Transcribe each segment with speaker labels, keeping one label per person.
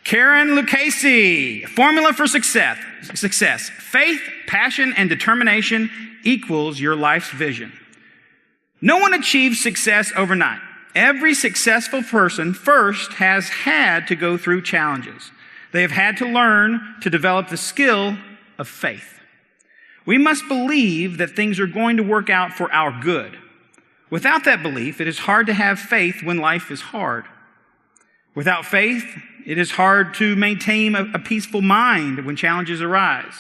Speaker 1: Karen Lucchesi, formula for success. Faith, passion, and determination equals your life's vision. No one achieves success overnight. Every successful person first has had to go through challenges. They have had to learn to develop the skill of faith. We must believe that things are going to work out for our good. Without that belief, it is hard to have faith when life is hard. Without faith, it is hard to maintain a peaceful mind when challenges arise.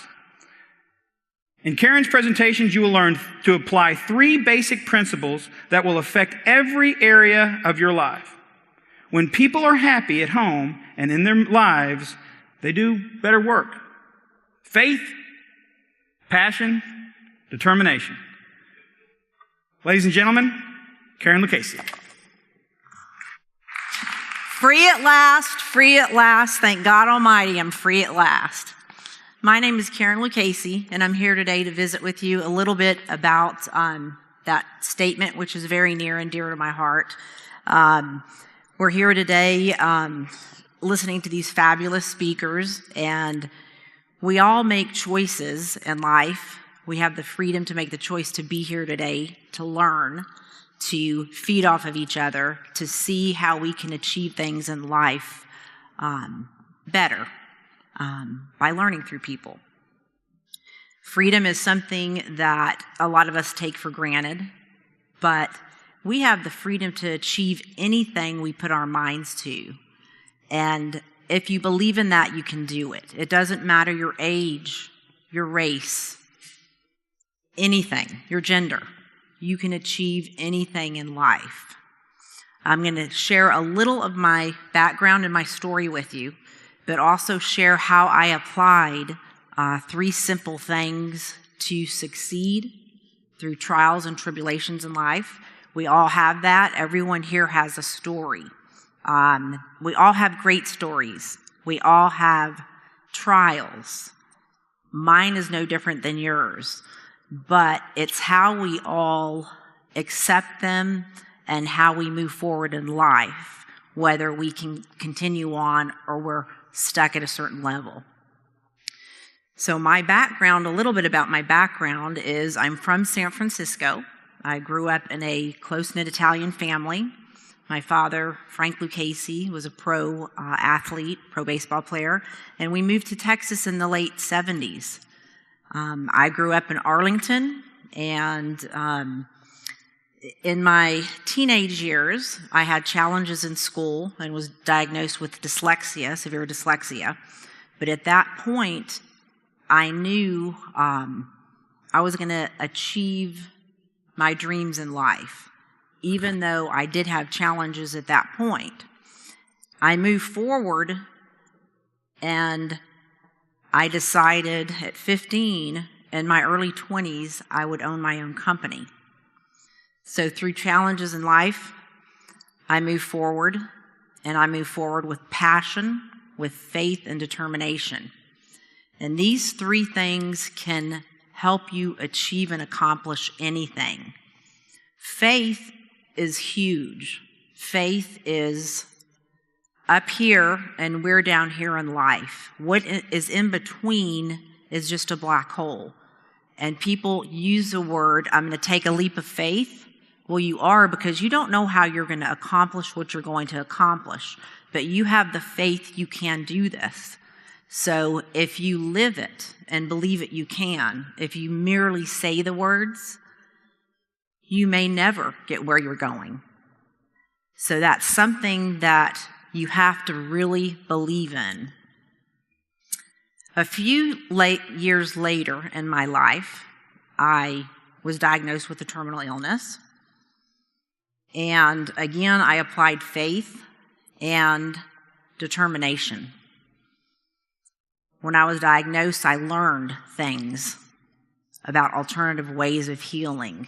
Speaker 1: In Karen's presentations, you will learn to apply 3 basic principles that will affect every area of your life. When people are happy at home and in their lives, they do better work. Faith, passion, determination. Ladies and gentlemen, Karen Lucchesi.
Speaker 2: Free at last, free at last. Thank God Almighty, I'm free at last. My name is Karen Lucchesi, and I'm here today to visit with you a little bit about that statement, which is very near and dear to my heart. We're here today listening to these fabulous speakers, and we all make choices in life. We have the freedom to make the choice to be here today, to learn, to feed off of each other, to see how we can achieve things in life better by learning through people. Freedom is something that a lot of us take for granted, but we have the freedom to achieve anything we put our minds to. And if you believe in that, you can do it. It doesn't matter your age, your race, anything, your gender. You can achieve anything in life. I'm going to share a little of my background and my story with you, but also share how I applied 3 simple things to succeed through trials and tribulations in life. We all have that. Everyone here has a story. We all have great stories. We all have trials. Mine is no different than yours, but it's how we all accept them and how we move forward in life, whether we can continue on or we're stuck at a certain level. So my background, a little bit about my background is I'm from San Francisco. I grew up in a close-knit Italian family. My father, Frank Lucchesi, was a pro athlete, pro baseball player, and we moved to Texas in the late 70s. I grew up in Arlington, and in my teenage years, I had challenges in school and was diagnosed with dyslexia, severe dyslexia. But at that point, I knew I was going to achieve my dreams in life, even though I did have challenges at that point. I moved forward, and I decided at 15, in my early 20s, I would own my own company. So through challenges in life, I moved forward, and I moved forward with passion, with faith, and determination. And these 3 things can help you achieve and accomplish anything. Faith is huge. Faith is up here, and we're down here in life. What is in between is just a black hole. And people use the word, I'm going to take a leap of faith. Well, you are, because you don't know how you're going to accomplish what you're going to accomplish. But you have the faith you can do this. So if you live it and believe it, you can. If you merely say the words, you may never get where you're going. So that's something that you have to really believe in. A few years later in my life, I was diagnosed with a terminal illness. And again, I applied faith and determination. When I was diagnosed, I learned things about alternative ways of healing,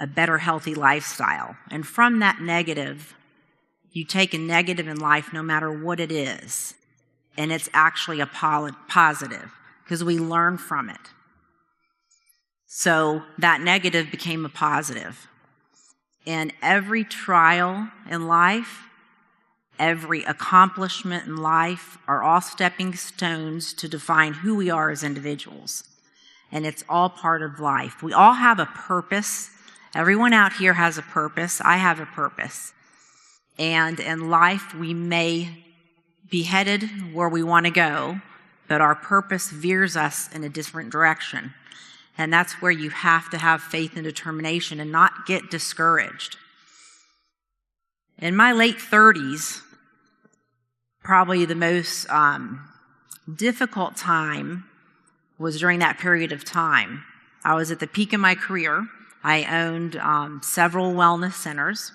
Speaker 2: a better healthy lifestyle. And from that negative, you take a negative in life no matter what it is, and it's actually a positive because we learn from it. So that negative became a positive. And every trial in life, every accomplishment in life are all stepping stones to define who we are as individuals. And it's all part of life. We all have a purpose. Everyone out here has a purpose. I have a purpose. And in life, we may be headed where we want to go, but our purpose veers us in a different direction. And that's where you have to have faith and determination and not get discouraged. In my late 30s, probably the most difficult time was during that period of time. I was at the peak of my career. I owned several wellness centers,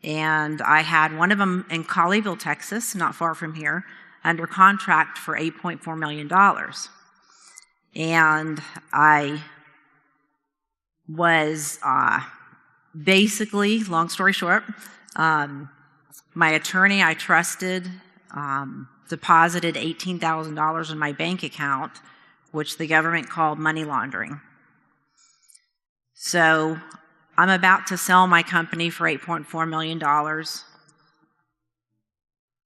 Speaker 2: and I had one of them in Colleyville, Texas, not far from here, under contract for $8.4 million. And I was basically, long story short, my attorney I trusted deposited $18,000 in my bank account, which the government called money laundering. So I'm about to sell my company for $8.4 million.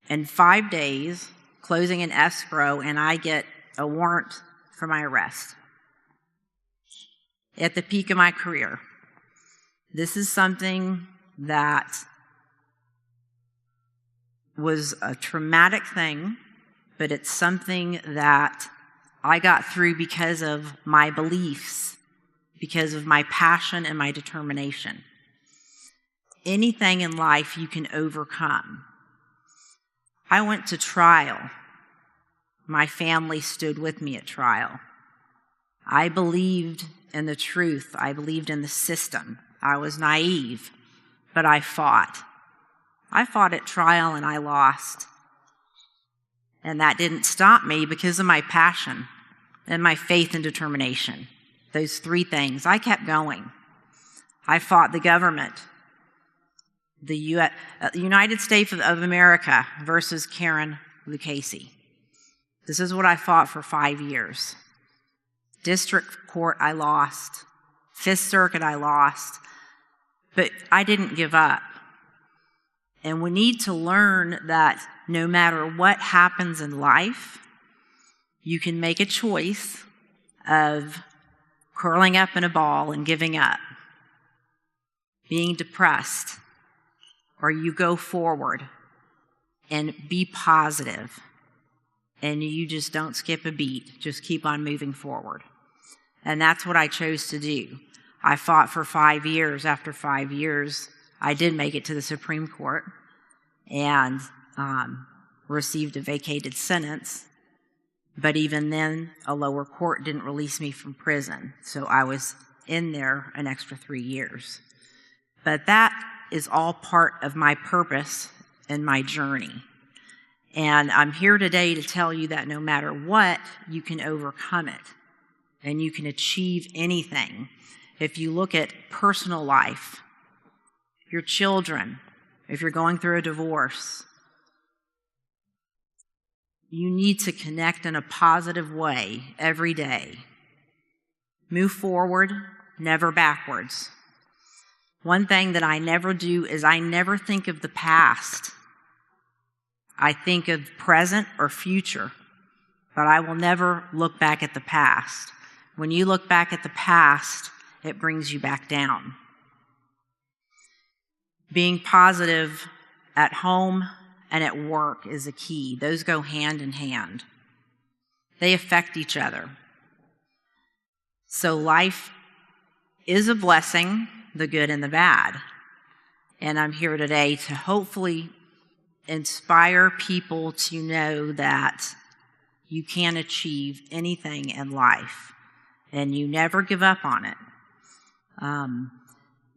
Speaker 2: In 5 days, closing an escrow, and I get a warrant for my arrest. At the peak of my career. This is something that was a traumatic thing, but it's something that I got through because of my beliefs, because of my passion and my determination. Anything in life you can overcome. I went to trial. My family stood with me at trial. I believed in the truth. I believed in the system. I was naive, but I fought. I fought at trial and I lost. And that didn't stop me because of my passion and my faith and determination. Those three things. I kept going. I fought the government, the United States of America versus Karen Lucchesi. This is what I fought for 5 years. District Court, I lost. Fifth Circuit, I lost. But I didn't give up. And we need to learn that no matter what happens in life, you can make a choice of curling up in a ball and giving up, being depressed, or you go forward and be positive, and you just don't skip a beat, just keep on moving forward. And that's what I chose to do. I fought for 5 years. After 5 years, I did make it to the Supreme Court and received a vacated sentence. But even then, a lower court didn't release me from prison. So I was in there an extra 3 years. But that is all part of my purpose and my journey. And I'm here today to tell you that no matter what, you can overcome it. And you can achieve anything. If you look at personal life, your children, if you're going through a divorce, you need to connect in a positive way every day. Move forward, never backwards. One thing that I never do is I never think of the past. I think of present or future, but I will never look back at the past. When you look back at the past, it brings you back down. Being positive at home and at work is a key. Those go hand in hand. They affect each other. So life is a blessing, the good and the bad. And I'm here today to hopefully inspire people to know that you can achieve anything in life and you never give up on it.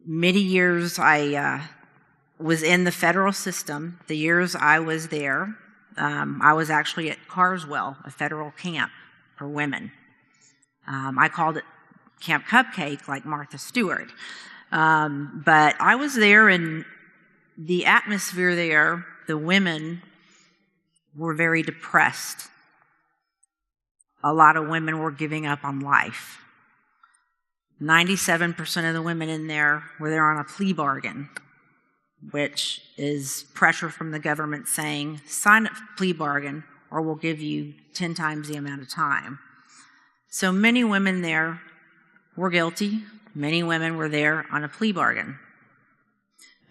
Speaker 2: Many years I was in the federal system. The years I was there, I was actually at Carswell, a federal camp for women. I called it Camp Cupcake, like Martha Stewart. But I was there, and the atmosphere there, the women were very depressed. A lot of women were giving up on life. 97% of the women in there were there on a plea bargain. which is pressure from the government saying, sign a plea bargain or we'll give you 10 times the amount of time. So many women there were guilty. Many women were there on a plea bargain.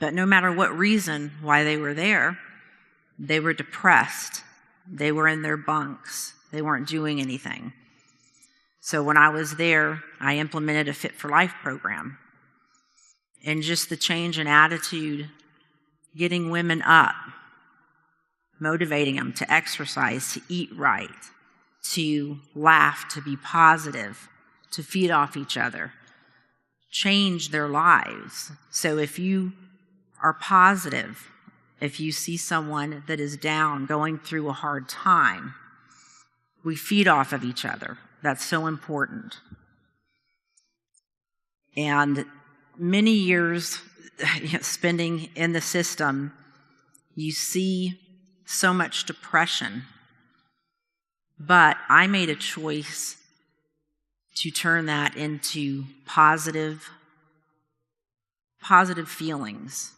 Speaker 2: But no matter what reason why they were there, they were depressed. They were in their bunks. They weren't doing anything. So when I was there, I implemented a Fit for Life program. And just the change in attitude, getting women up, motivating them to exercise, to eat right, to laugh, to be positive, to feed off each other, change their lives. So if you are positive, if you see someone that is down, going through a hard time, we feed off of each other. That's so important. And many years spending in the system, you see so much depression. But I made a choice to turn that into positive feelings,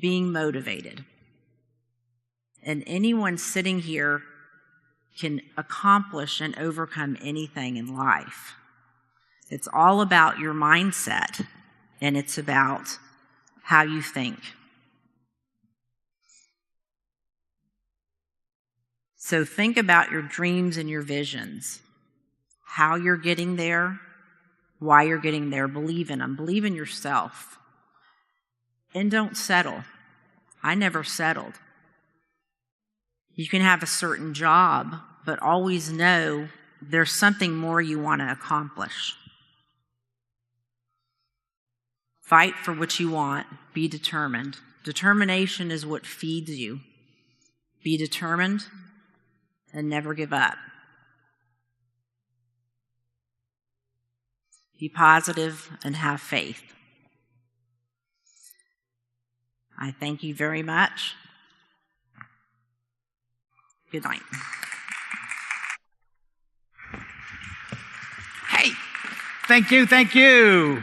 Speaker 2: being motivated. And anyone sitting here can accomplish and overcome anything in life. It's all about your mindset, and it's about how you think. So think about your dreams and your visions, how you're getting there, why you're getting there. Believe in them. Believe in yourself. And don't settle. I never settled. You can have a certain job, but always know there's something more you want to accomplish. Fight for what you want. Be determined. Determination is what feeds you. Be determined and never give up. Be positive and have faith. I thank you very much. Good night.
Speaker 1: Hey, thank you.